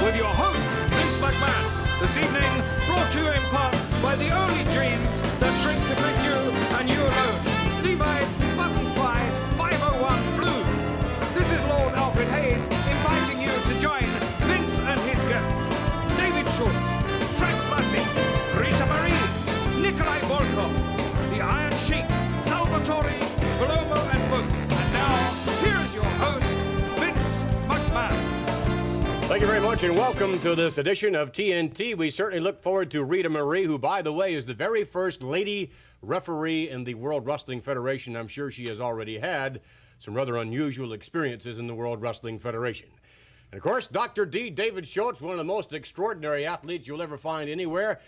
with your host, Vince McMahon. This evening, brought to you in part by the only jeans that shrink to fit you and you alone. Levi's Butterfly 501 Blues. This is Lord Alfred Hayes inviting you to join Vince and his guests. David Schultz, Frank Massey, Rita Marie, Nikolai Volkov, the Iron Sheik, Salvatore, Palomo and Book. And now, here's your host, Vince McMahon. Thank you very much and welcome to this edition of TNT. We certainly look forward to Rita Marie, who, by the way, is the very first lady referee in the World Wrestling Federation. I'm sure she has already had some rather unusual experiences in the World Wrestling Federation. And, of course, Dr. D. David Schultz, one of the most extraordinary athletes you'll ever find anywhere.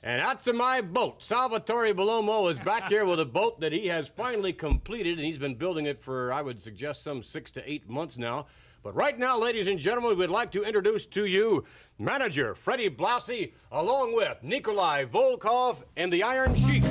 And out to my boat. Salvatore Bellomo is back here with a boat that he has finally completed, and he's been building it for, I would suggest, some 6 to 8 months now. But right now, ladies and gentlemen, we'd like to introduce to you manager Freddie Blassie, along with Nikolai Volkov and the Iron Sheik.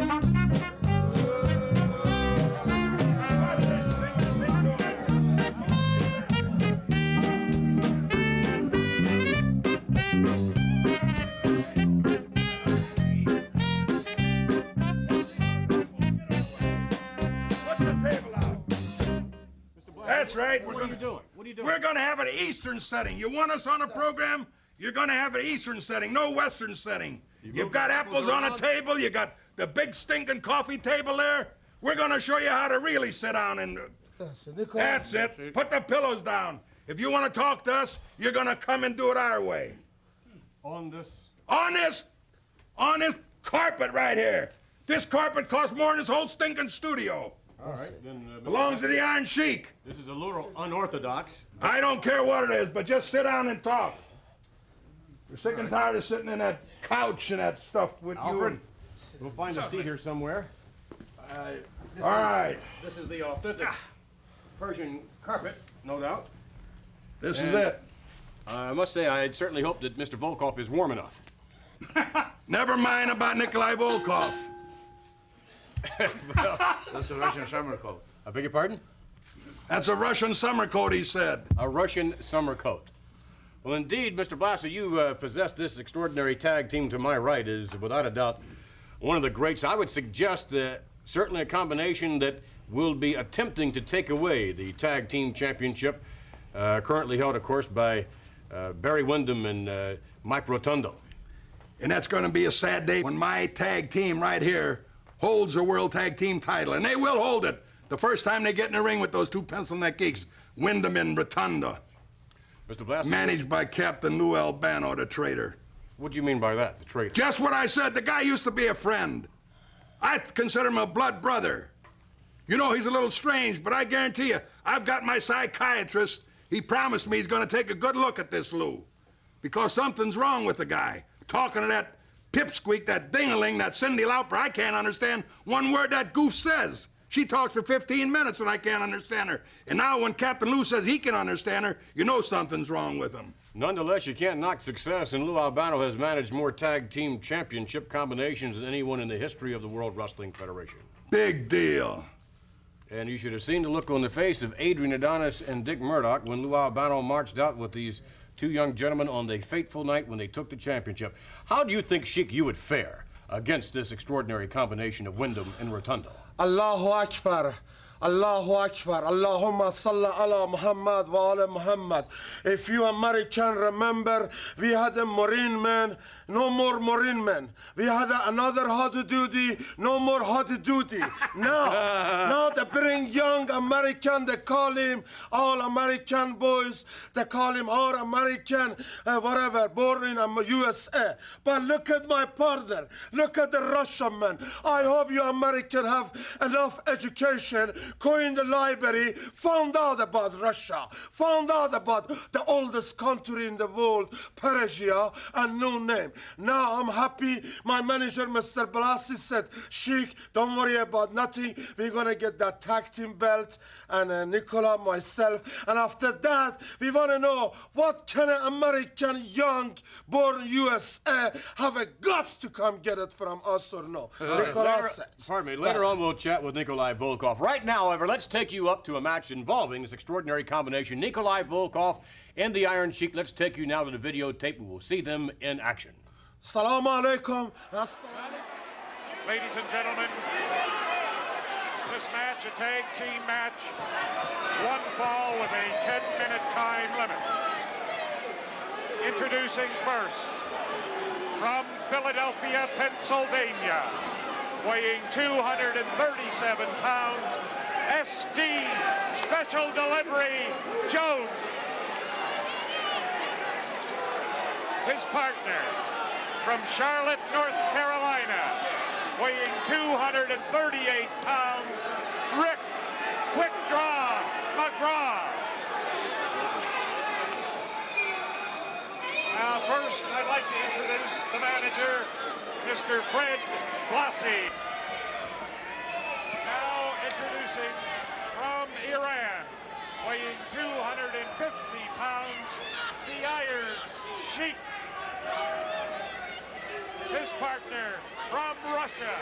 That's right. What are you doing? What are you doing? We're going to have an Eastern setting. You want us on a program? You're going to have an Eastern setting, no Western setting. You've got apples on a table. You got the big stinking coffee table there. We're going to show you how to really sit down and... That's it. Put the pillows down. If you want to talk to us, you're going to come and do it our way. On this carpet right here. This carpet costs more than this whole stinking studio. All right, then... Belongs to the Iron Sheik. This is a little unorthodox. I don't care what it is, but just sit down and talk. We're sick and tired of sitting in that couch and that stuff with Alfred, you. we'll find a seat here somewhere. All right. This is the authentic Persian carpet, no doubt. This is it. I must say, I certainly hope that Mr. Volkov is warm enough. Never mind about Nikolai Volkov. That's a Russian summer coat. I beg your pardon? That's a Russian summer coat, he said. A Russian summer coat. Well, indeed, Mr. Blassie, you possess this extraordinary tag team to my right is, without a doubt, one of the greats. I would suggest certainly a combination that will be attempting to take away the tag team championship, currently held, of course, by Barry Windham and Mike Rotundo. And that's going to be a sad day when my tag team right here holds the World Tag Team title. And they will hold it the first time they get in the ring with those two pencil-neck geeks, Windham and Rotundo. Mr. Blassie. Managed by Captain Lou Albano, the traitor. What do you mean by that, the traitor? Just what I said. The guy used to be a friend. I consider him a blood brother. You know, he's a little strange, but I guarantee you, I've got my psychiatrist. He promised me he's going to take a good look at this Lou. Because something's wrong with the guy. Talking to that pipsqueak, that ding-a-ling, that Cyndi Lauper, I can't understand one word that goof says. She talks for 15 minutes and I can't understand her. And now when Captain Lou says he can understand her, you know something's wrong with him. Nonetheless, you can't knock success, and Lou Albano has managed more tag team championship combinations than anyone in the history of the World Wrestling Federation. Big deal. And you should have seen the look on the face of Adrian Adonis and Dick Murdoch when Lou Albano marched out with these two young gentlemen on the fateful night when they took the championship. How do you think, Sheik, you would fare against this extraordinary combination of Windham and Rotundo? Allahu Akbar. Allahu Akbar. Allahumma salli ala Muhammad wa ala Muhammad. If you American remember, we had a Marine man, no more Marine men. We had another hot duty, no more hot duty. Now they bring young American, they call him all American boys, they call him all American, whatever, born in USA. But look at my partner, look at the Russian man. I hope you American have enough education, go in the library, found out about Russia, found out about the oldest country in the world, Persia, and no name. Now I'm happy. My manager, Mr. Blassie, said, Sheik, don't worry about nothing. We're going to get that tag team belt, and Nicola, myself. And after that, we want to know what kind of American young born USA have a guts to come get it from us or no. Nicola said. Pardon me. Later on, we'll chat with Nikolai Volkov. Right now, Now, however, let's take you up to a match involving this extraordinary combination, Nikolai Volkov and the Iron Sheik. Let's take you now to the videotape. We will see them in action. Assalamu alaikum. Ladies and gentlemen, this match, a tag team match, one fall with a 10-minute time limit. Introducing first, from Philadelphia, Pennsylvania, weighing 237 pounds, SD Special Delivery Jones. His partner, from Charlotte, North Carolina, weighing 238 pounds, Rick Quick Draw McGraw. Now, first, I'd like to introduce the manager, Mr. Fred Blassie. Now, introducing from Iran, weighing 250 pounds, the Iron Sheik. His partner from Russia,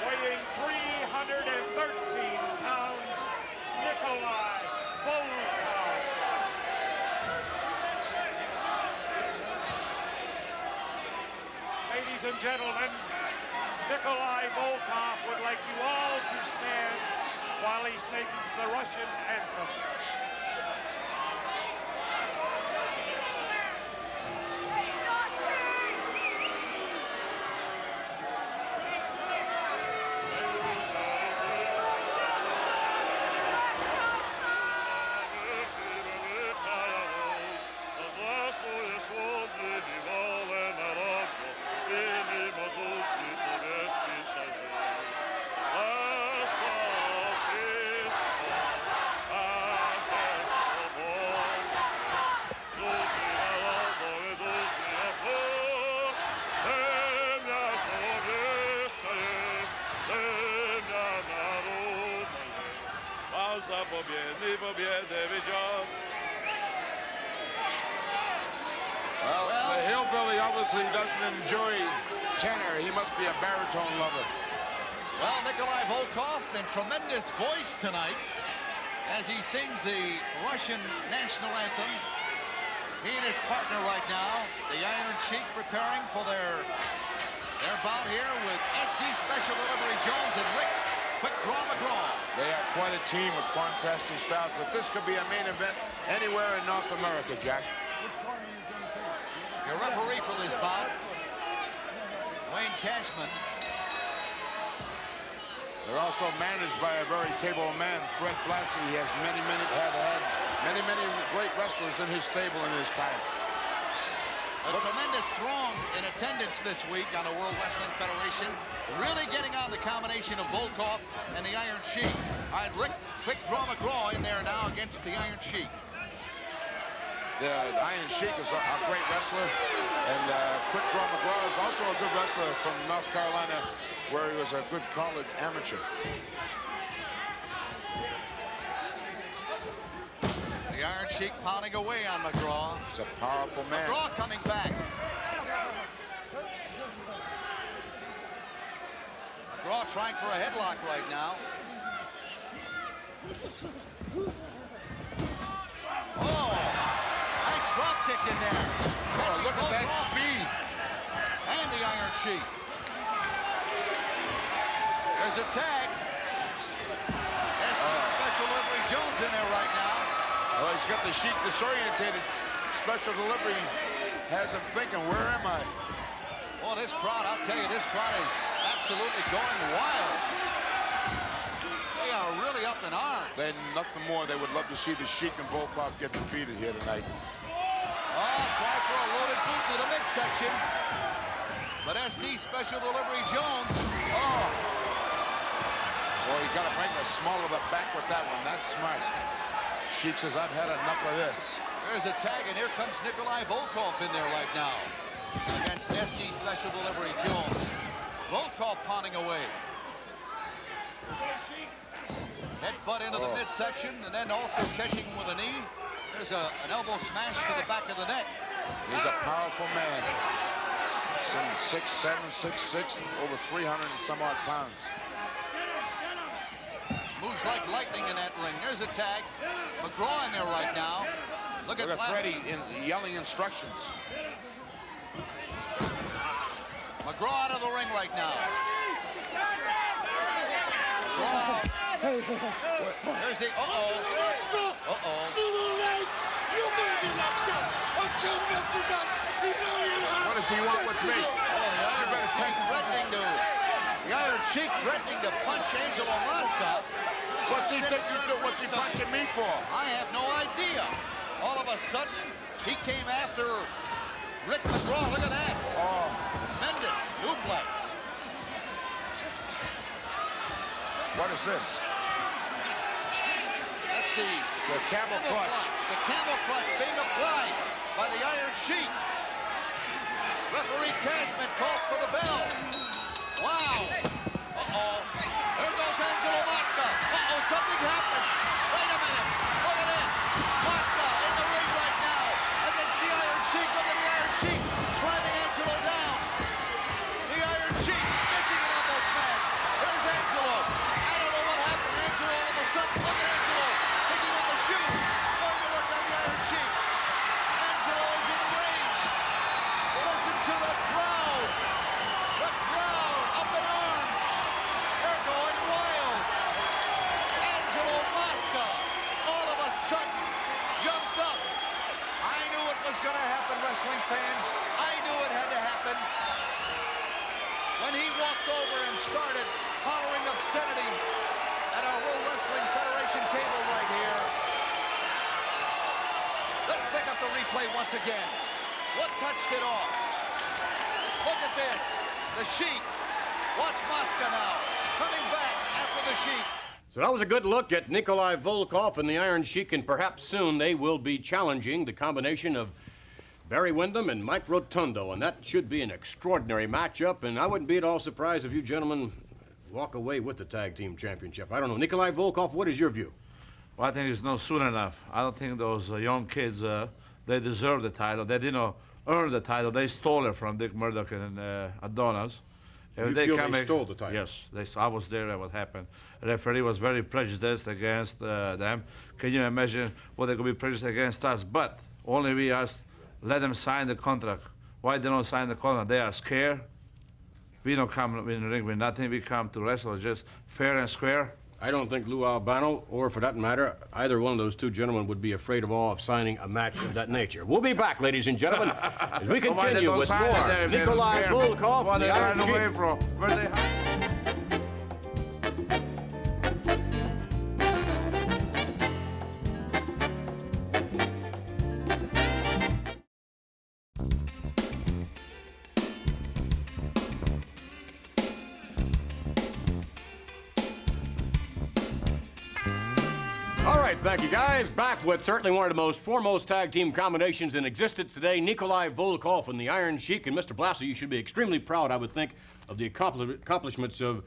weighing 313 pounds, Nikolai Volkov. Ladies and gentlemen, Nikolai Volkov would like you all to stand while he sings the Russian anthem. Well, the hillbilly obviously doesn't enjoy tenor. He must be a baritone lover. Well, Nikolai Volkov in tremendous voice tonight as he sings the Russian national anthem. He and his partner right now, the Iron Sheik, preparing for their bout here with SD Special Delivery Jones and Rick Quick Draw McGraw. They are quite a team with contrasting styles, but this could be a main event anywhere in North America, Jack. Your referee for this bout, Wayne Cashman. They're also managed by a very capable man, Fred Blassie. He has had many great wrestlers in his stable in his time. A tremendous throng in attendance this week on the World Wrestling Federation. Really getting on the combination of Volkov and the Iron Sheik. All right, Rick Quick Draw McGraw in there now against the Iron Sheik. The Iron Sheik is a great wrestler, and Quick Draw McGraw is also a good wrestler from North Carolina, where he was a good college amateur. The Iron Sheik pounding away on McGraw. He's a powerful man. McGraw coming back. McGraw trying for a headlock right now. Oh, nice drop kick in there. Oh, look at that speed. And the Iron Sheik. There's a tag. Special Delivery Jones in there right now. Well, he's got the Sheik disorientated. Special Delivery has him thinking, where am I? Well, this crowd, I'll tell you, this crowd is absolutely going wild. They are really up in arms. Then nothing more. They would love to see the Sheik and Volkov get defeated here tonight. Oh, try for a loaded boot to the midsection. But SD Special Delivery Jones. Oh. Boy, you got to bring the small of the back with that one. That's smart. Sheik says, I've had enough of this. There's a tag, and here comes Nikolai Volkov in there right now against SD Special Delivery Jones. Volkov pounding away. Headbutt into the midsection, and then also catching him with a knee. There's an elbow smash to the back of the neck. He's a powerful man. Some 6'7", 6'6", over 300 and some odd pounds. Moves like lightning in that ring. There's a tag. McGraw in there right now. Look at Freddie yelling instructions. McGraw out of the ring right now. McGraw out. There's the What does he want with me? You better take threatening to. The Iron Sheik threatening to punch Angelo Mosca. What's he punching me for? I have no idea. All of a sudden, he came after Rick McGraw. Look at that. Oh. Tremendous suplex. What is this? That's the camel clutch. The camel clutch being applied by the Iron Sheik. Referee Cashman calls for the bell. Wow. Uh-oh. There goes Angelo Mosca. Uh-oh, something happened. Wait a minute. Look at this. Mosca in the ring right now against the Iron Sheik. Look at the Iron Sheik slamming Angelo down. The Iron Sheik missing an elbow smash. Where's Angelo? I don't know what happened. Angelo all of a sudden. Look at Angelo picking up a shoe. Going to work on the Iron Sheik. Angelo is enraged. Listen to the crowd. The crowd up in arms. They're going wild. Angelo Mosca all of a sudden jumped up. I knew it was going to happen, wrestling fans. I knew it had to happen. When he walked over and started hollering obscenities at our World Wrestling Federation table right here. Let's pick up the replay once again. What touched it off? Look at this. The Sheik. Watch Mosca now. Coming back after the Sheik. So that was a good look at Nikolai Volkov and the Iron Sheik, and perhaps soon they will be challenging the combination of Barry Windham and Mike Rotundo, and that should be an extraordinary matchup, and I wouldn't be at all surprised if you gentlemen walk away with the tag team championship. I don't know. Nikolai Volkov, what is your view? Well, I think it's not soon enough. I don't think those young kids, they deserve the title. They didn't earn the title. They stole it from Dick Murdoch and Adonis. You feel they stole the title? Yes. I was there what happened. The referee was very prejudiced against them. Can you imagine what they could be prejudiced against us? But only we asked, let them sign the contract. Why they don't sign the contract? They are scared. We don't come in the ring with nothing. We come to wrestle just fair and square. I don't think Lou Albano, or for that matter, either one of those two gentlemen would be afraid of all of signing a match of that nature. We'll be back, ladies and gentlemen, as we continue with more Nikolai Volkov and the Iron Sheik. All right, thank you, guys. Back with certainly one of the most foremost tag team combinations in existence today, Nikolai Volkov and the Iron Sheik. And Mr. Blasser, you should be extremely proud, I would think, of the accomplishments of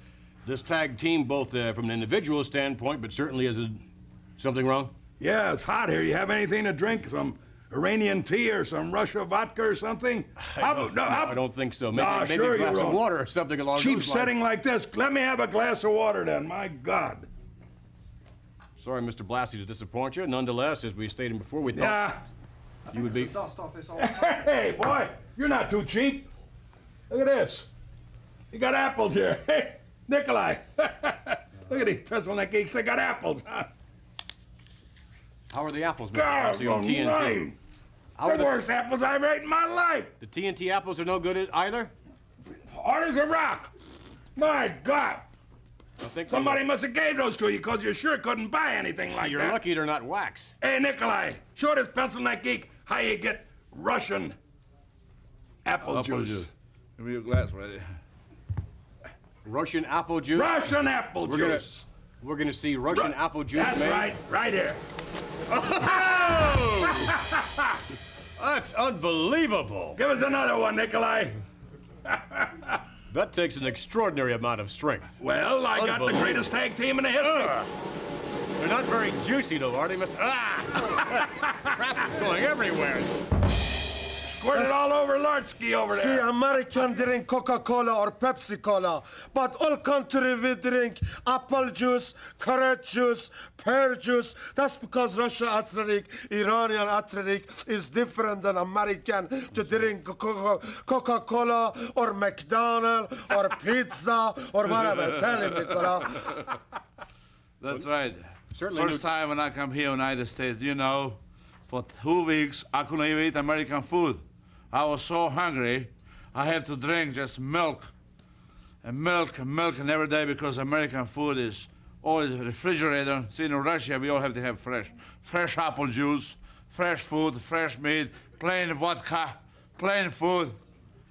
this tag team, both from an individual standpoint, but certainly as something wrong? Yeah, it's hot here. You have anything to drink? Some Iranian tea or some Russia vodka or something? I don't think so. Maybe sure a glass you of won't. water or something along Cheap those lines. setting like this. Let me have a glass of water then. My God. Sorry, Mr. Blassie, to disappoint you. Nonetheless, as we stated before, we thought you would be... Dust off this old. Hey, boy, you're not too cheap. Look at this. You got apples here. Hey, Nikolai. Look at these pencil-neck geeks. They got apples, huh? How are the apples, Mr. God, Blassie, on TNT? How are the worst apples I've ate in my life. The TNT apples are no good either? Hard as a rock. My God. I think Somebody must have gave those to you because you sure couldn't buy anything like You're that. lucky they're not wax. Hey, Nikolai, show this pencil-neck geek how you get Russian apple juice. Give me a glass, ready? Russian apple juice? Russian apple juice. We're gonna see Russian apple juice That's made. right here. Oh! That's unbelievable. Give us another one, Nikolai. That takes an extraordinary amount of strength. Well, I got the greatest tag team in the history. They're not very juicy, though, are they, Mr. Ah! Crap is going everywhere. Squirt it all all over Lartsky over See, there. American drink Coca-Cola or Pepsi-Cola, but all country we drink apple juice, carrot juice, pear juice. That's because Russia athletic, Iranian athletic is different than American to drink Coca-Cola or McDonald's or pizza or whatever. Tell him, Nicola. That's right. Certainly First time when I come here in the United States, you know, for 2 weeks, I couldn't even eat American food. I was so hungry, I had to drink just milk. And milk and milk and every day because American food is always refrigerator. See, in Russia, we all have to have fresh apple juice, fresh food, fresh meat, plain vodka, plain food,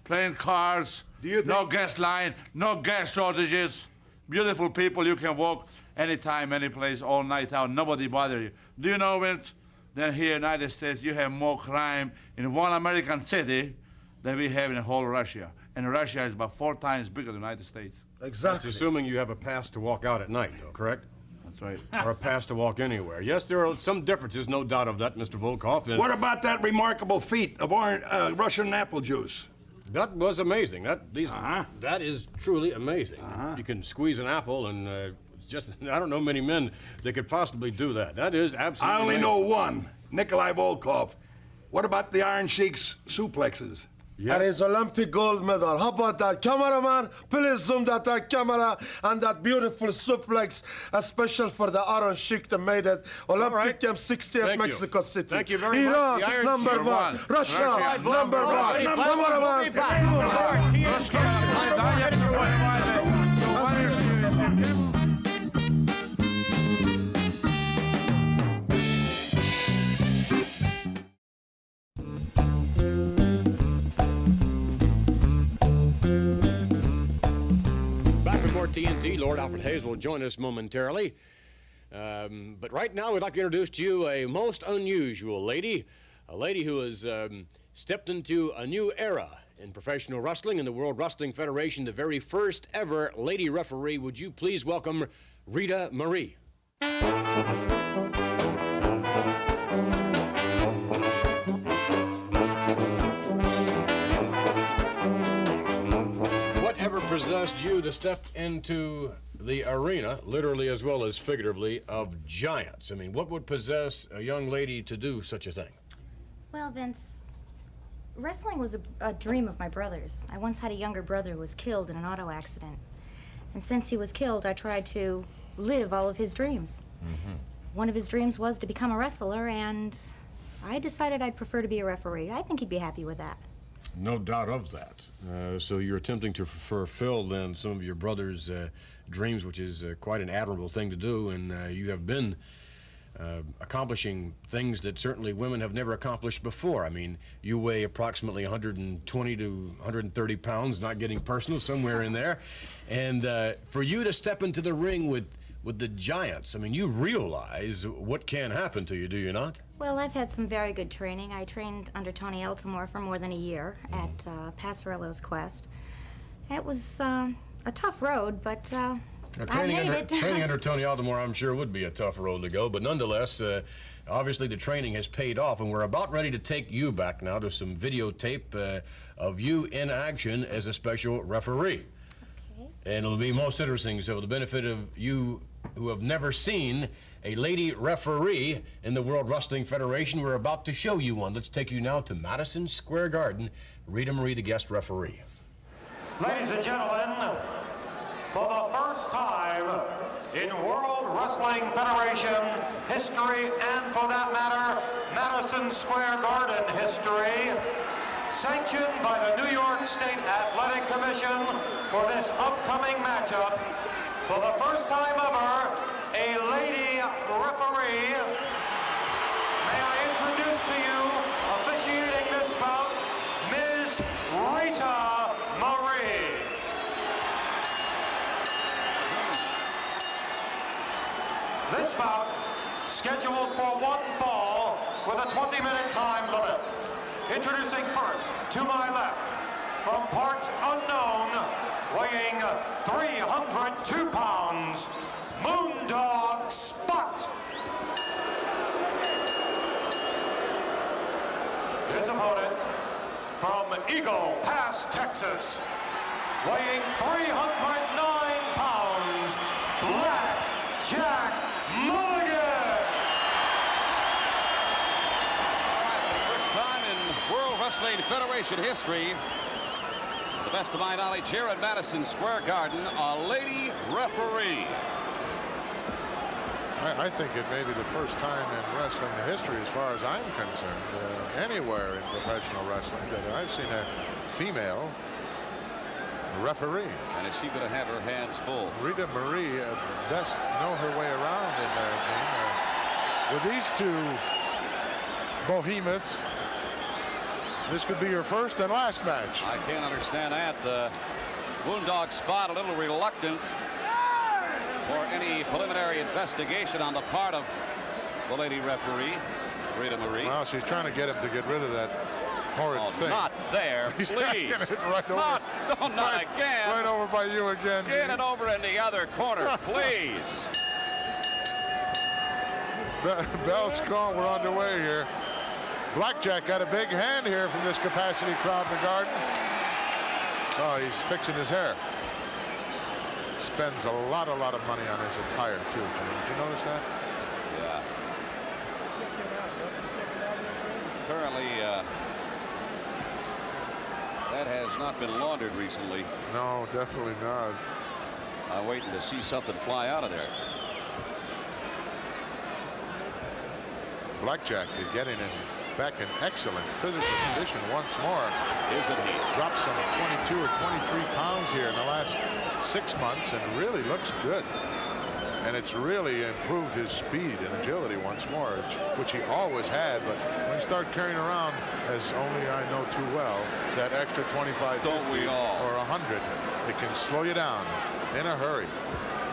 plain cars, no gas line, no gas shortages. Beautiful people, you can walk anytime, any place, all night out, nobody bother you. Do you know, Vince, that here in the United States, you have more crime in one American city than we have in the whole Russia. And Russia is about 4 times bigger than the United States. Exactly. That's assuming you have a pass to walk out at night, though, correct? That's right. Or a pass to walk anywhere. Yes, there are some differences, no doubt of that, Mr. Volkov. And What about that remarkable feat of Russian apple juice? that was amazing. That is truly amazing. You can squeeze an apple and just, I don't know many men that could possibly do that. That is absolutely I only amazing. know one, Nikolai Volkov. What about the Iron Sheik's suplexes? Yes. That is Olympic gold medal. How about that? Cameraman, please zoom that camera and that beautiful suplex, special for the Iron Sheik that made it. Olympic right. Games 60 at Thank you. Mexico City. Thank you very much. Iran, The Iron number Sheik. one. Russia, number one. Number one. Back with more TNT. Lord Alfred Hayes will join us momentarily. But right now, we'd like to introduce to you a most unusual lady. A lady who has stepped into a new era in professional wrestling in the World Wrestling Federation, the very first ever lady referee. Would you please welcome Rita Marie? Whatever possessed you to step into the arena, literally as well as figuratively, of giants? I mean, what would possess a young lady to do such a thing? Well, Vince, wrestling was a dream of my brother's. I once had a younger brother who was killed in an auto accident. And since he was killed, I tried to live all of his dreams. One of his dreams was to become a wrestler, and I decided I'd prefer to be a referee. I think he'd be happy with that. No doubt of that. So you're attempting to fulfill then some of your brother's dreams, which is quite an admirable thing to do, and you have been accomplishing things that certainly women have never accomplished before. I mean, you weigh approximately 120 to 130 pounds, not getting personal, somewhere in there. And for you to step into the ring with the giants, I mean, you realize what can happen to you, do you not? Well, I've had some very good training. I trained under Tony Eltimore for more than a year at Passerello's Quest. It was a tough road, but I made it. Training under Tony Altimore, I'm sure, would be a tough road to go, but nonetheless, obviously the training has paid off, and we're about ready to take you back now to some videotape of you in action as a special referee. Okay. And it'll be most interesting, so for the benefit of you who have never seen a lady referee in the World Wrestling Federation, we're about to show you one. Let's take you now to Madison Square Garden. Rita Marie, the guest referee. Ladies and gentlemen, for the first time in World Wrestling Federation history, and for that matter, Madison Square Garden history, sanctioned by the New York State Athletic Commission for this upcoming matchup, for the first time ever, a lady referee. May I introduce to you, officiating this bout, Ms. Rita Marie. This bout, scheduled for one fall with a 20-minute time limit. Introducing first, to my left, from parts unknown, weighing 302 pounds, Moondog Spot. His opponent, from Eagle Pass, Texas, weighing 309 pounds, Black Jack Mulligan. For the first time in World Wrestling Federation history, to the best of my knowledge, here at Madison Square Garden, a lady referee. I think it may be the first time in wrestling history, as far as I'm concerned, anywhere in professional wrestling, that I've seen a female referee. And is she going to have her hands full? Rita Marie best know her way around in the ring. With these two behemoths, this could be your first and last match. I can't understand that. Moondog Spot a little reluctant for any preliminary investigation on the part of the lady referee, Rita Marie. Well, she's trying to get him to get rid of that horrid thing. Not there, He's please. it right over. Not again. Right over by you again. Get it over in the other corner, please. Bell's call, we're on the way here. Blackjack got a big hand here from this capacity crowd in the garden. Oh, he's fixing his hair. Spends a lot of money on his attire too. Did you notice that? Yeah. Apparently, that has not been laundered recently. No, definitely not. I'm waiting to see something fly out of there. Blackjack is getting back in excellent physical condition once more. Isn't he? Dropped some 22 or 23 pounds here in the last 6 months and really looks good. And it's really improved his speed and agility once more, which he always had. But when you start carrying around, as only I know too well, that extra 25, 50, Don't we all? or 100, it can slow you down in a hurry.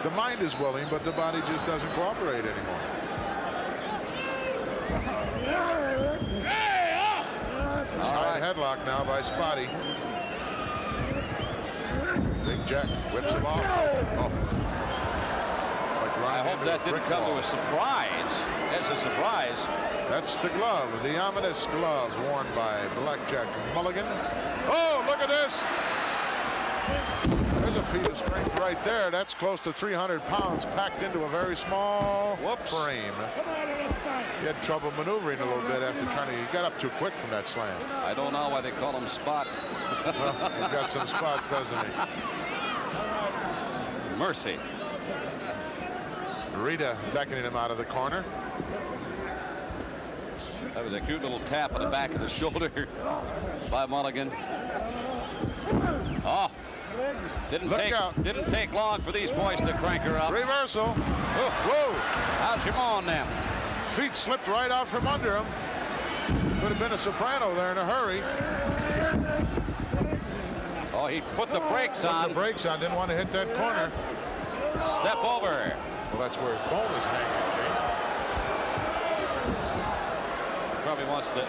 The mind is willing, but the body just doesn't cooperate anymore. Side headlock now by Spotty. Big Jack whips him off. Oh. Like I hope that didn't come to a surprise. As a surprise. That's the glove, the ominous glove worn by Blackjack Mulligan. Oh, look at this. There's a feat of strength right there. That's close to 300 pounds packed into a very small frame. He had trouble maneuvering a little bit after trying to, he got up too quick from that slam. I don't know why they call him Spot. Well, he's got some spots, doesn't he? Mercy. Rita beckoning him out of the corner. That was a cute little tap on the back of the shoulder by Mulligan. Oh, didn't take long for these boys to crank her up. Reversal. Whoa. How's your on them? Feet slipped right out from under him. Could have been a soprano there in a hurry. Oh, he put the brakes on. Put the brakes on, didn't want to hit that corner. Step over. Well, that's where his bone is hanging. Probably wants to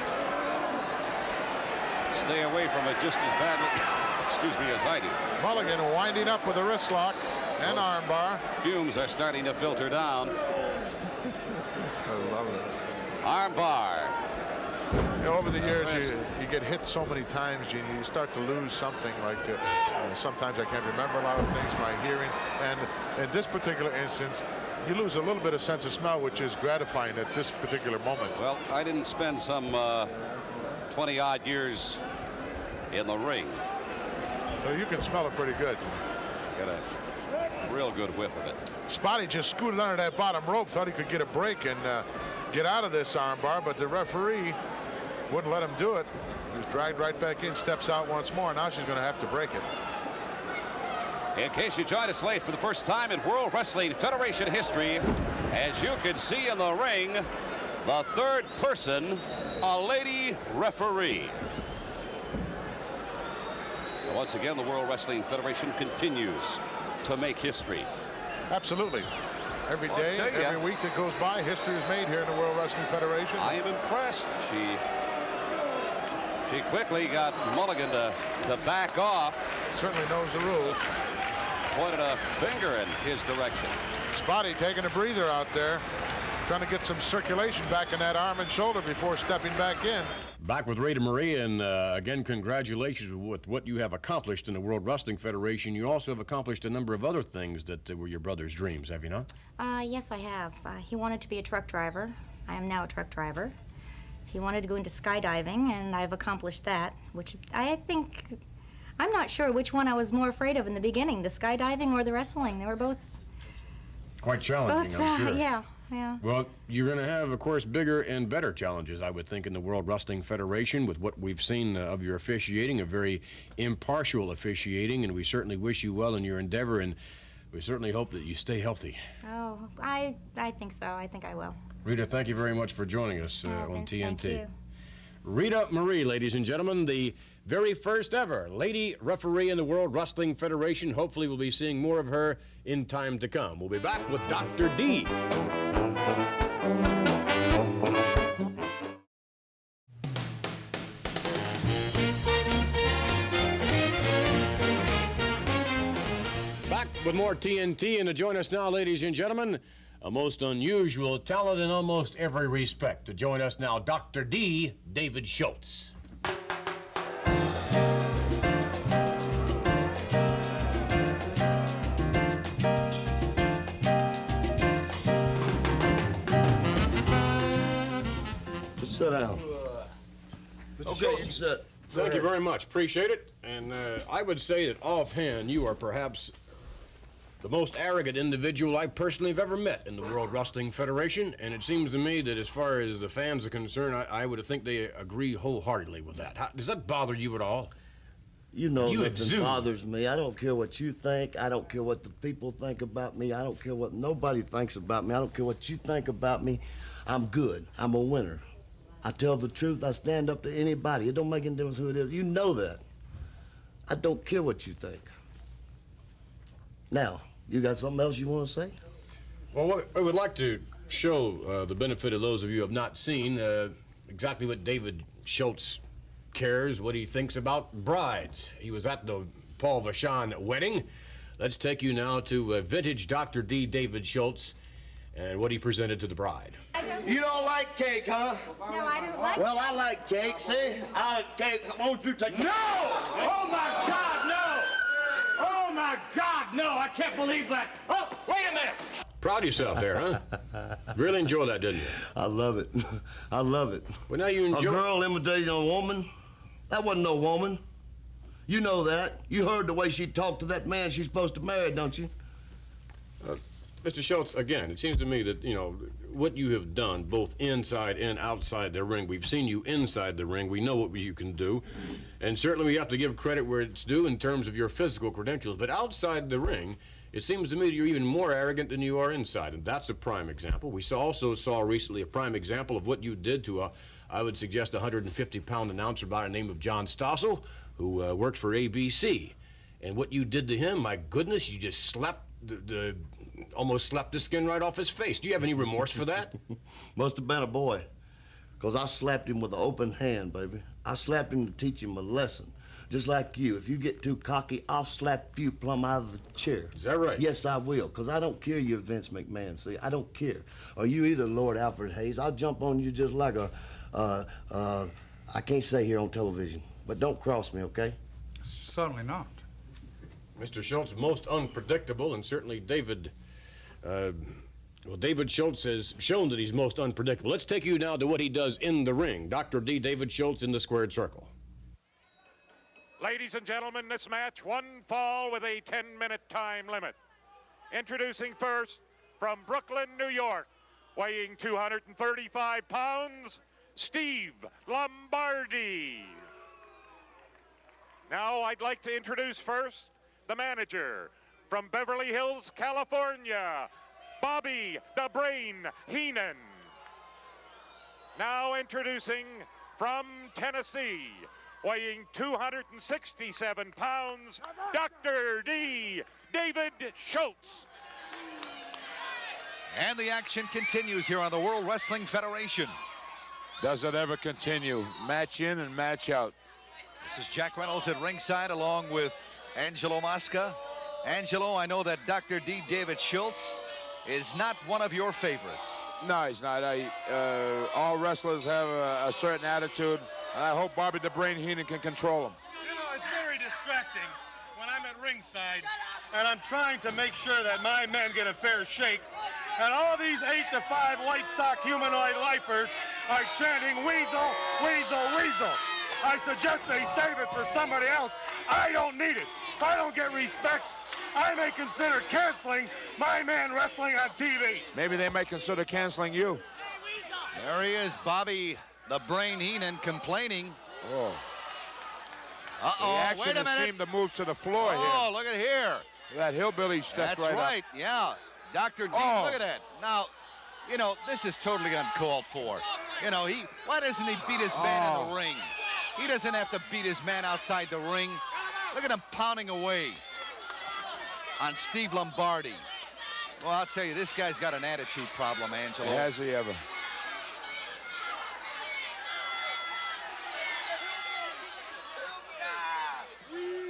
stay away from it just as badly, excuse me, as I do. Mulligan winding up with a wrist lock and armbar. Fumes are starting to filter down. I love it. Armbar. You know, over the years, you get hit so many times, Gene, you start to lose something like sometimes I can't remember a lot of things, my hearing. And in this particular instance, you lose a little bit of sense of smell, which is gratifying at this particular moment. Well, I didn't spend some 20-odd years in the ring. So you can smell it pretty good. Got a real good whiff of it. Spotty just scooted under that bottom rope, thought he could get a break and get out of this armbar, but the referee wouldn't let him do it. He was dragged right back in, steps out once more. Now she's going to have to break it. In case you joined us late for the first time in World Wrestling Federation history, as you can see in the ring, the third person, a lady referee. Once again, the World Wrestling Federation continues to make history. Absolutely. Every day, every week that goes by, history is made here in the World Wrestling Federation. I am impressed. She quickly got Mulligan to back off. Certainly knows the rules. Pointed a finger in his direction. Spotty taking a breather out there, trying to get some circulation back in that arm and shoulder before stepping back in. Back with Rita Marie, and again, congratulations with what you have accomplished in the World Wrestling Federation. You also have accomplished a number of other things that were your brother's dreams, have you not? Yes, I have. He wanted to be a truck driver. I am now a truck driver. He wanted to go into skydiving, and I've accomplished that, which I think, I'm not sure which one I was more afraid of in the beginning, the skydiving or the wrestling. They were both quite challenging, I'm sure. Yeah. Well, you're going to have, of course, bigger and better challenges, I would think, in the World Wrestling Federation with what we've seen of your officiating, a very impartial officiating, and we certainly wish you well in your endeavor, and we certainly hope that you stay healthy. Oh, I think so. I think I will. Rita, thank you very much for joining us on TNT. Thank you. Rita Marie, ladies and gentlemen, the very first ever lady referee in the World Wrestling Federation. Hopefully we'll be seeing more of her in time to come. We'll be back with Dr. D. Back with more TNT, and to join us now, ladies and gentlemen, a most unusual talent in almost every respect. To join us now, Dr. D. David Schultz. Sit down. Okay, you sit. Thank you very much. Appreciate it. And I would say that offhand, you are perhaps the most arrogant individual I personally have ever met in the World Wrestling Federation. And it seems to me that as far as the fans are concerned, I would think they agree wholeheartedly with that. Does that bother you at all? You know, You nothing exude. bothers me. I don't care what you think. I don't care what the people think about me. I don't care what nobody thinks about me. I don't care what you think about me. I'm good. I'm a winner. I tell the truth. I stand up to anybody. It don't make any difference who it is. You know that. I don't care what you think. Now, you got something else you want to say? Well, I would like to show the benefit of those of you who have not seen exactly what David Schultz cares, what he thinks about brides. He was at the Paul Vachon wedding. Let's take you now to vintage Dr. D. David Schultz and what he presented to the bride. You don't like cake, huh? No, I don't like Well, I like cake, see? I like cake. Won't you take... No! Oh, my God, no! Oh, my God, no! I can't believe that. Oh, wait a minute! Proud of yourself there, huh? Really enjoyed that, didn't you? I love it. I love it. Well, now you enjoy... A girl imitating a woman? That wasn't no woman. You know that. You heard the way she talked to that man she's supposed to marry, don't you? Mr. Schultz, again, it seems to me that, you know, what you have done, both inside and outside the ring, we've seen you inside the ring, we know what you can do, and certainly we have to give credit where it's due in terms of your physical credentials, but outside the ring, it seems to me that you're even more arrogant than you are inside, and that's a prime example. We also saw recently a prime example of what you did to I would suggest, a 150-pound announcer by the name of John Stossel, who works for ABC, and what you did to him, my goodness, you just slapped almost slapped the skin right off his face. Do you have any remorse for that? Must have been a boy. Because I slapped him with an open hand, baby. I slapped him to teach him a lesson. Just like you. If you get too cocky, I'll slap you plumb out of the chair. Is that right? Yes, I will. Because I don't care you're Vince McMahon, see? I don't care. Or you either, Lord Alfred Hayes. I'll jump on you just like I can't say here on television. But don't cross me, okay? Certainly not. Mr. Schultz, most unpredictable, and certainly David Schultz has shown that he's most unpredictable. Let's take you now to what he does in the ring. Dr. D. David Schultz in the squared circle. Ladies and gentlemen, this match, one fall with a 10-minute time limit. Introducing first, from Brooklyn, New York, weighing 235 pounds, Steve Lombardi. Now I'd like to introduce first the manager, from Beverly Hills, California, Bobby the Brain Heenan. Now introducing from Tennessee, weighing 267 pounds, Dr. D. David Schultz. And the action continues here on the World Wrestling Federation. Does it ever continue? Match in and match out. This is Jack Reynolds at ringside along with Angelo Mosca. Angelo, I know that Dr. D. David Schultz is not one of your favorites. No, he's not. All wrestlers have a certain attitude. I hope Bobby the Brain Heenan can control him. You know, it's very distracting when I'm at ringside and I'm trying to make sure that my men get a fair shake, and all these 8-to-5 white sock humanoid lifers are chanting weasel, weasel, weasel. I suggest they save it for somebody else. I don't need it. If I don't get respect, I may consider canceling my man wrestling on TV. Maybe they may consider canceling you. There he is, Bobby the Brain Heenan, complaining. Oh. Uh-oh, The action wait a minute. seemed to move to the floor here. Oh, look at here. That hillbilly stepped That's right right, up. yeah. Dr. D, Oh. look at that. Now, you know, this is totally uncalled for. You know, why doesn't he beat his man in the ring? He doesn't have to beat his man outside the ring. Look at him pounding away on Steve Lombardi. Well, I'll tell you, this guy's got an attitude problem, Angelo. Has he ever?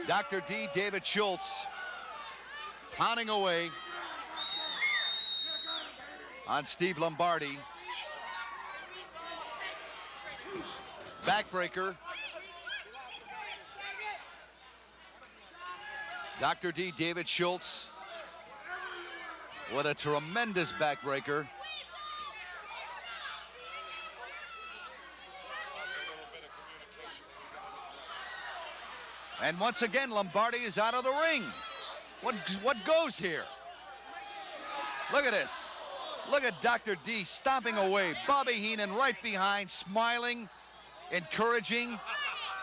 Dr. D, David Schultz, pounding away on Steve Lombardi. Backbreaker. Dr. D, David Schultz with a tremendous backbreaker. And once again, Lombardi is out of the ring. What goes here? Look at this. Look at Dr. D stomping away. Bobby Heenan right behind, smiling, encouraging.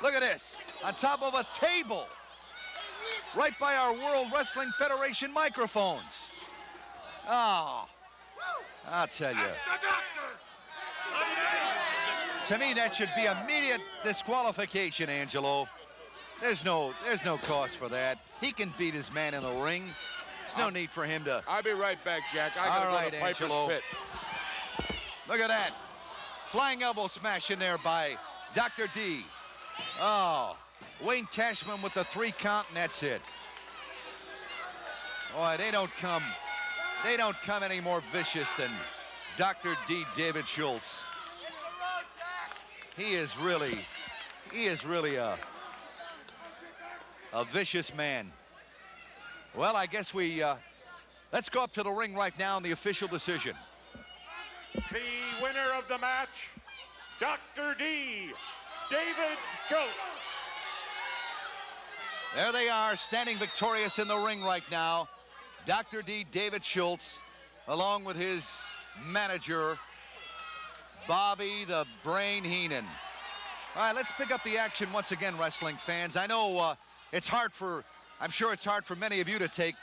Look at this. On top of a table. Right by our World Wrestling Federation microphones. Oh, I'll tell you. To me, that should be immediate disqualification, Angelo. There's no cause for that. He can beat his man in the ring. There's no need for him to. I'll be right back, Jack. I gotta go to Piper's Angelo. Pit. Look at that. Flying elbow smash in there by Dr. D. Oh, Wayne Cashman with the 3 count, and that's it. Boy, they don't come any more vicious than Dr. D, David Schultz. He is really a vicious man. Well, I guess let's go up to the ring right now in the official decision. The winner of the match, Dr. D, David Schultz. There they are, standing victorious in the ring right now. Dr. D, David Schultz, along with his manager, Bobby the Brain Heenan. All right, let's pick up the action once again, wrestling fans. I know I'm sure it's hard for many of you to take,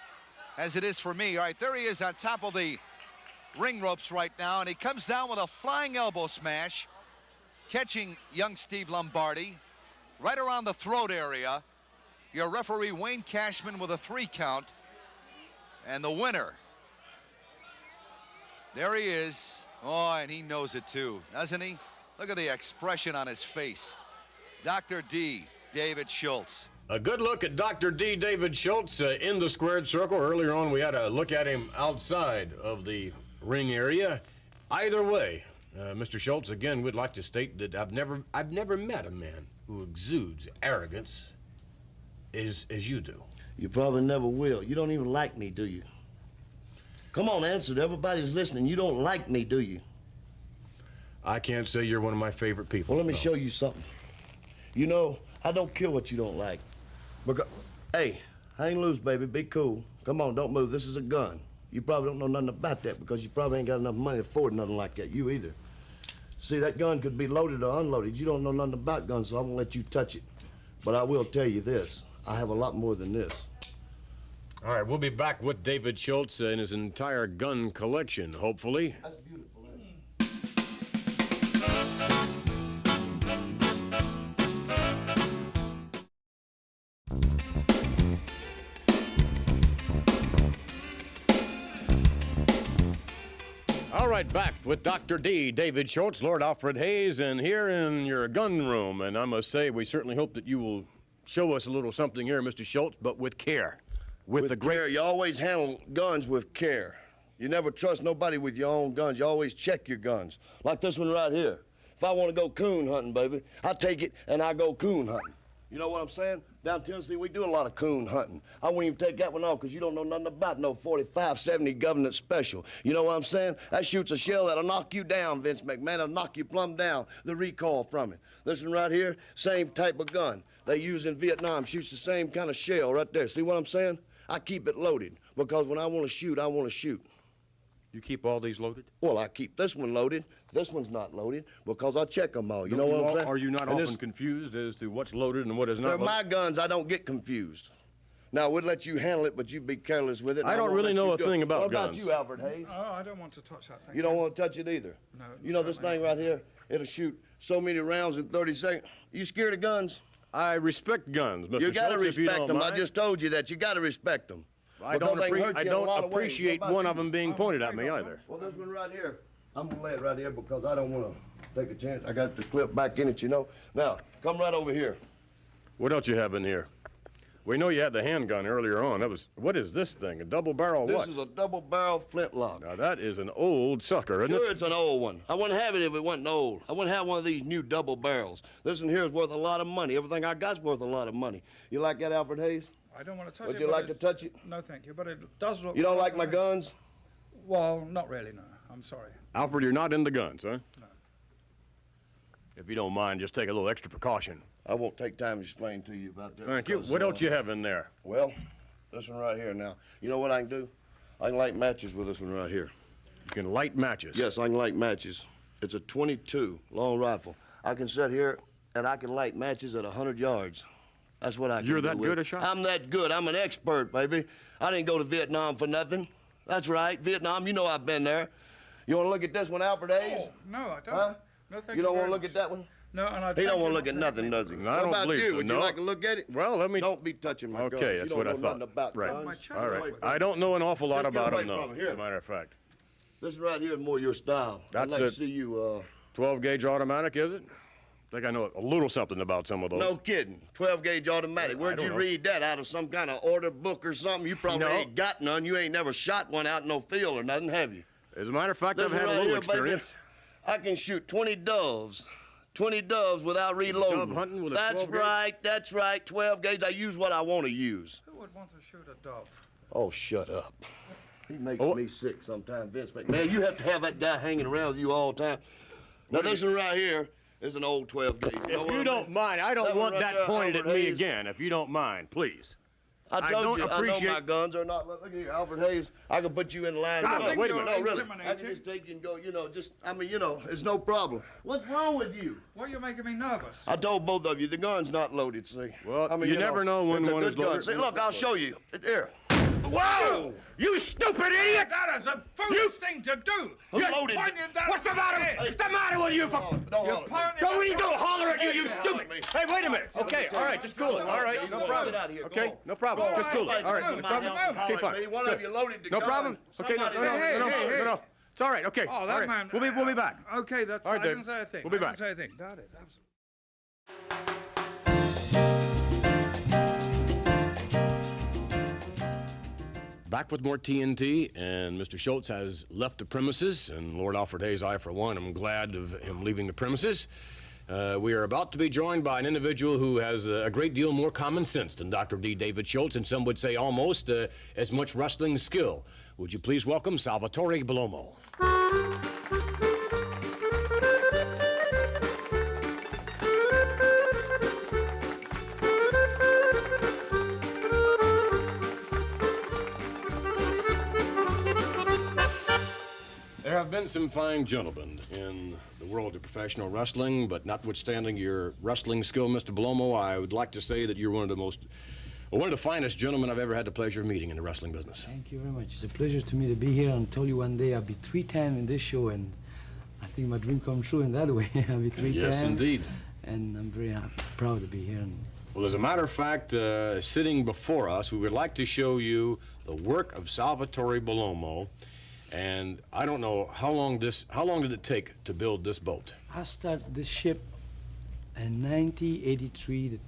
as it is for me. All right, there he is on top of the ring ropes right now, and he comes down with a flying elbow smash, catching young Steve Lombardi right around the throat area. Your referee, Wayne Cashman, with a 3 count. And the winner, there he is. Oh, and he knows it too, doesn't he? Look at the expression on his face. Dr. D, David Schultz. A good look at Dr. D. David Schultz in the squared circle. Earlier on, we had a look at him outside of the ring area. Either way, Mr. Schultz, again, would like to state that I've never met a man who exudes arrogance as you do. You probably never will. You don't even like me, do you? Come on, answer it. Everybody's listening. You don't like me, do you? I can't say you're one of my favorite people. Well, let me show you something. You know, I don't care what you don't like. Hey, hang loose, baby. Be cool. Come on, don't move. This is a gun. You probably don't know nothing about that because you probably ain't got enough money to afford nothing like that. You either. See, that gun could be loaded or unloaded. You don't know nothing about guns, so I won't let you touch it. But I will tell you this. I have a lot more than this. All right, we'll be back with David Schultz and his entire gun collection, hopefully. That's beautiful. All right, back with Dr. D, David Schultz, Lord Alfred Hayes, and here in your gun room. And I must say, we certainly hope that you will show us a little something here, Mr. Schultz, but with care. With the great care. You always handle guns with care. You never trust nobody with your own guns. You always check your guns. Like this one right here. If I want to go coon hunting, baby, I take it and I go coon hunting. You know what I'm saying? Down Tennessee, we do a lot of coon hunting. I wouldn't even take that one off because you don't know nothing about no 45-70 government special. You know what I'm saying? That shoots a shell that'll knock you down, Vince McMahon. It'll knock you plumb down, the recoil from it. This one right here, same type of gun they use in Vietnam. Shoots the same kind of shell right there. See what I'm saying? I keep it loaded because when I want to shoot, I want to shoot. You keep all these loaded? Well, I keep this one loaded. This one's not loaded because I check them all. You know what I'm saying? Are you not often confused as to what's loaded and what is not They're loaded? my guns. I don't get confused. Now, we'd let you handle it, but you'd be careless with it. I don't really know a thing about guns. What guns. about you, Alfred Hayes? Oh, I don't want to touch that thing. You don't want to touch it either? No. You know this thing right here? It'll shoot so many rounds in 30 seconds. You scared of guns? I respect guns, Mr. You got to Schultz, if you respect don't them. I mind. just told you that. You got to respect them. I don't appreciate one of them being pointed at me either. Well, this one right here, I'm going to lay it right here because I don't want to take a chance. I got the clip back in it, you know. Now, come right over here. What else you have in here? We know you had the handgun earlier on. What is this thing? A double barrel what? This is a double barrel flintlock. Now, that is an old sucker, isn't it? Sure, it's an old one. I wouldn't have it if it wasn't old. I wouldn't have one of these new double barrels. This one here is worth a lot of money. Everything I got's worth a lot of money. You like that, Alfred Hayes? I don't want to touch it. Would you like to touch it? No, thank you, but it does look... You don't like my guns? Well, not really, no. I'm sorry. Alfred, you're not into guns, huh? No. If you don't mind, just take a little extra precaution. I won't take time to explain to you about that. Thank you. What else you have in there? Well, this one right here now. You know what I can do? I can light matches with this one right here. You can light matches? Yes, I can light matches. It's a 22 long rifle. I can sit here and I can light matches at 100 yards. That's what I can do. You're that with good it. a shot? I'm that good. I'm an expert, baby. I didn't go to Vietnam for nothing. That's right, Vietnam. You know I've been there. You want to look at this one, Alfred Hayes? Oh, no, I don't. Huh? No, thank You don't very want to look much. at that one? No, and I He don't want to look at nothing, does he? No, I What don't about believe you? so, Would no. you like to look at it? Well, let me... Don't be touching my guns. Okay, that's You what don't I know thought. nothing about Right. guns. All right. I don't know an awful lot Just get about away them, though, from it. Here. as a matter of fact. This right here is more your style. That's I'd like to it. see you, 12-gauge automatic, is it? I think I know a little something about some of those. No kidding. 12-gauge automatic. Where'd you read that? Out of some kind of order book or something? You probably ain't got none. You ain't never shot one out in no field or nothing, have you? As a matter of fact, This I've had one a right little here, baby, experience. I can shoot 20 doves. 20 doves without reloading. Dove hunting with a That's 12 gauge? right, that's right. 12 gauge. I use what I want to use. Who would want to shoot a dove? Oh, shut up. He makes me sick sometimes, Vince McMahon. You have to have that guy hanging around with you all the time. Now, this one right here is an old 12 gauge. If you don't mind, I don't want that pointed at me again, if you don't mind, please. I told you, appreciate... I know my guns are not. Look here, Alfred Hayes. I can put you in line. Wait a minute. No, really. I can just take you and go, it's no problem. What's wrong with you? Well, you're making me nervous. I told both of you, the gun's not loaded, see? Well, you never know when it's a one good is gun. loaded. See, look, I'll show you. Here. Whoa! You stupid idiot! That is a foolish thing to do. You're loaded. pointing that What's the matter? What's the matter with you? Don't holler at you, you stupid! Hey, wait a minute. Okay, all right, just cool it. All right, no problem. Get out of here. Okay, no problem. Just cool it. All right, no problem. Okay, fine. One of you loaded the No gun. problem. Okay, no. It's all right. Okay. Oh, all that right. man. We'll be back. Okay, that's. All right, I Dave. didn't say a thing. We'll be I didn't back. say a thing. That is absolutely. Back with more TNT, and Mr. Schultz has left the premises, and Lord Alfred Hayes, I, for one, am glad of him leaving the premises. We are about to be joined by an individual who has a great deal more common sense than Dr. D. David Schultz, and some would say almost as much wrestling skill. Would you please welcome Salvatore Bellomo? There have been some fine gentlemen in the world of professional wrestling, but notwithstanding your wrestling skill, Mr. Bellomo, I would like to say that you're one of the finest gentlemen I've ever had the pleasure of meeting in the wrestling business. Thank you very much. It's a pleasure to me to be here and told you one day I'll be 3 times in this show, and I think my dream come true in that way. I'll be 3 times. Yes, indeed. And I'm very proud to be here. Well, as a matter of fact, sitting before us, we would like to show you the work of Salvatore Bellomo. And I don't know how long did it take to build this boat? I started this ship in 1983, the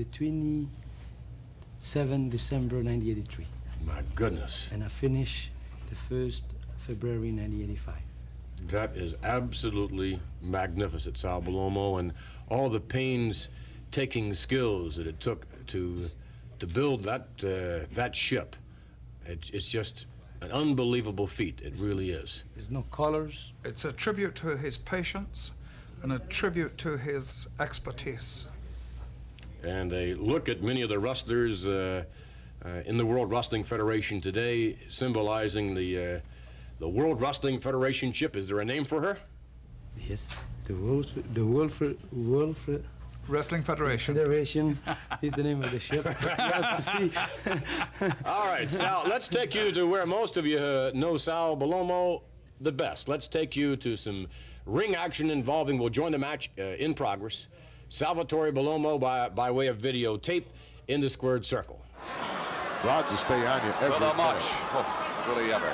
27 December 1983. My goodness. And I finished the 1st February 1985. That is absolutely magnificent, Sal Bellomo, and all the painstaking skills that it took to build that ship. It's just an unbelievable feat. It really is. There's no colors. It's a tribute to his patience and a tribute to his expertise. And a look at many of the wrestlers in the World Wrestling Federation today, symbolizing the World Wrestling Federation ship. Is there a name for her? Yes, the World Wrestling Federation. Federation is the name of the ship. You have to see. All right, Sal, let's take you to where most of you know Sal Bellomo the best. Let's take you to some ring action involving, we'll join the match in progress, Salvatore Bellomo by way of videotape in the squared circle. Rods will stay on you every With a minute. much. Will he ever?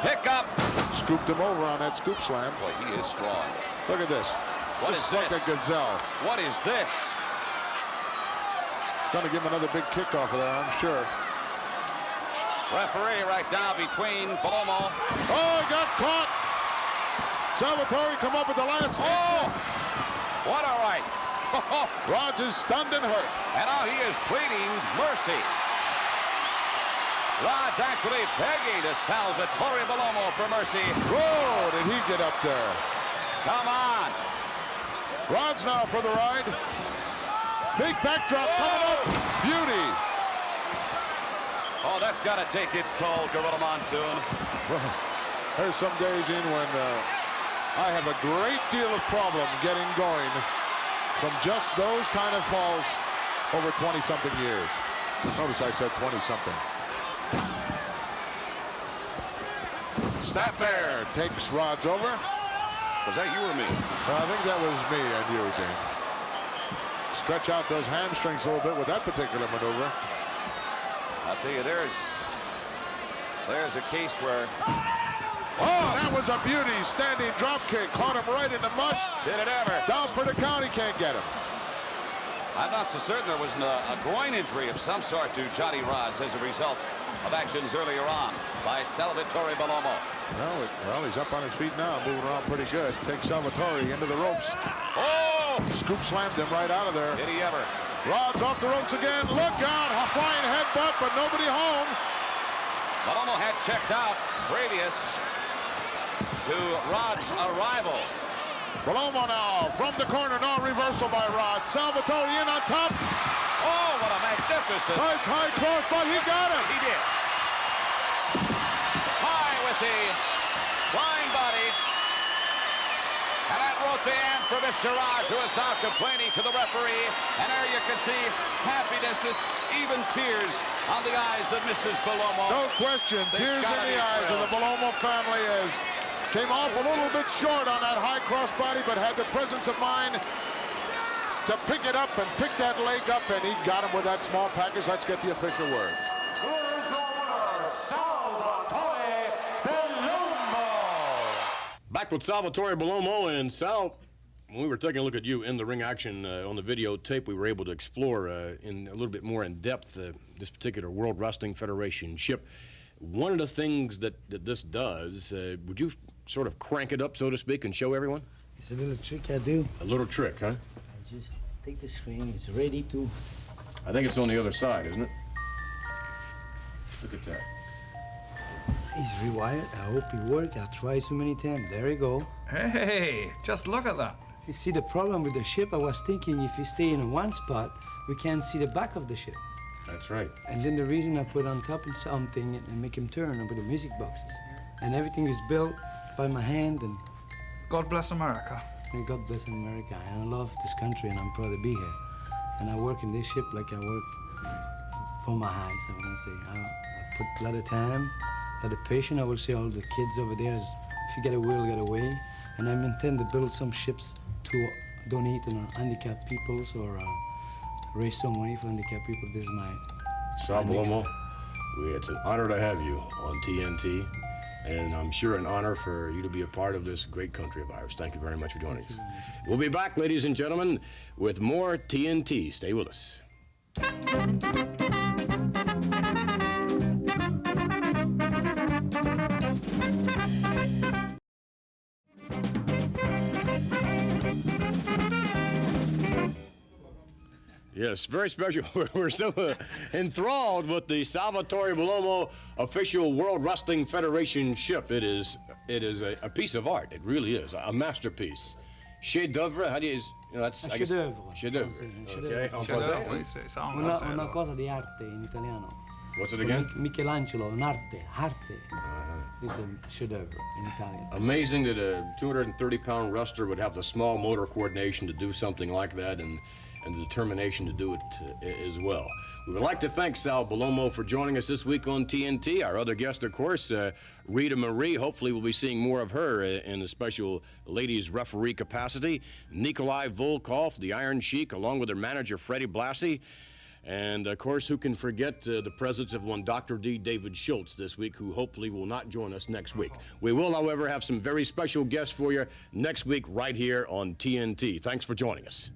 Pick up. Scooped him over on that scoop slam. Boy, he is strong. Look at this. What Just is like this? a gazelle. What is this? It's going to give him another big kick off of there, I'm sure. Referee right now between Bellomo. Oh, he got caught. Salvatore come up with the last. Oh, what a right. Rods is stunned and hurt. And now he is pleading mercy. Rod's actually begging to Salvatore Bellomo for mercy. Whoa, did he get up there? Come on. Rods now for the ride. Big backdrop coming up. Beauty. Oh, that's got to take its toll, Gorilla Monsoon. Well, there's some days in when I have a great deal of problem getting going from just those kind of falls over 20-something years. Notice I said 20-something. Snap there takes Rods over. Was that you or me? I think that was me and you, King. Stretch out those hamstrings a little bit with that particular maneuver. I'll tell you, there's a case where... Oh, that was a beauty. Standing drop kick. Caught him right in the mush. Did it ever. Down for the count. He can't get him. I'm not so certain there wasn't a groin injury of some sort to Johnny Rods as a result of actions earlier on by Salvatore Bellomo. Well, he's up on his feet now, moving around pretty good. Takes Salvatore into the ropes. Oh! Scoop slammed him right out of there. Did he ever? Rods off the ropes again. Look out! A flying headbutt, but nobody home. Bellomo had checked out previous to Rod's arrival. Bellomo now from the corner. No reversal by Rods. Salvatore in on top. Oh, what a magnificent. Nice high cross, but he got him. He did. High with the flying body. And that wrote the end for Mr. Rods, who is now complaining to the referee. And there you can see happiness, even tears on the eyes of Mrs. Bellomo. No question. Tears in the eyes of the Bellomo family as came off a little bit short on that high crossbody, but had the presence of mind to pick it up and pick that leg up, and he got him with that small package. Let's get the official word. Salvatore Bellomo. Back with Salvatore Bellomo. And Sal, when we were taking a look at you in the ring action on the videotape, we were able to explore in a little bit more in depth this particular World Wrestling Federation ship. One of the things that this does, would you sort of crank it up, so to speak, and show everyone? It's a little trick I do. A little trick, huh? I just take the screen. It's ready to... I think it's on the other side, isn't it? Look at that. It's rewired. I hope it works. I tried so many times. There you go. Hey, just look at that. You see, the problem with the ship, I was thinking if we stay in one spot, we can't see the back of the ship. That's right. And then the reason I put on top of something and make him turn with the music boxes. And everything is built by my hand, and God bless America. may God bless America. And I love this country, and I'm proud to be here. And I work in this ship like I work for my eyes, I'm gonna say. I put a lot of time, a lot of patience. I will say all the kids over there, if you get a will, get away. And I intend to build some ships to donate to handicapped peoples or raise some money for handicapped people. This is my... Sal my next Bellomo, step. it's an honor to have you on TNT, and I'm sure an honor for you to be a part of this great country of ours. Thank you very much for joining us. We'll be back, ladies and gentlemen, with more TNT. Stay with us. Yes, very special. We're so enthralled with the Salvatore Bellomo official World Wrestling Federation ship. It is a piece of art. It really is a masterpiece. Chef d'oeuvre. How do you? That's chef d'oeuvre. Chef d'oeuvre. Okay. Oui, c'est ça en français. Una cosa di arte in italiano. What's it again? Michelangelo, un'arte. Is a chef d'oeuvre in Italian. Amazing that a 230-pound wrestler would have the small motor coordination to do something like that, and the determination to do it as well. We would like to thank Sal Bellomo for joining us this week on TNT. Our other guest, of course, Rita Marie. Hopefully we'll be seeing more of her in a special ladies referee capacity. Nikolai Volkov, the Iron Sheik, along with her manager, Freddie Blassie. And, of course, who can forget the presence of one Dr. D. David Schultz this week, who hopefully will not join us next week. We will, however, have some very special guests for you next week right here on TNT. Thanks for joining us.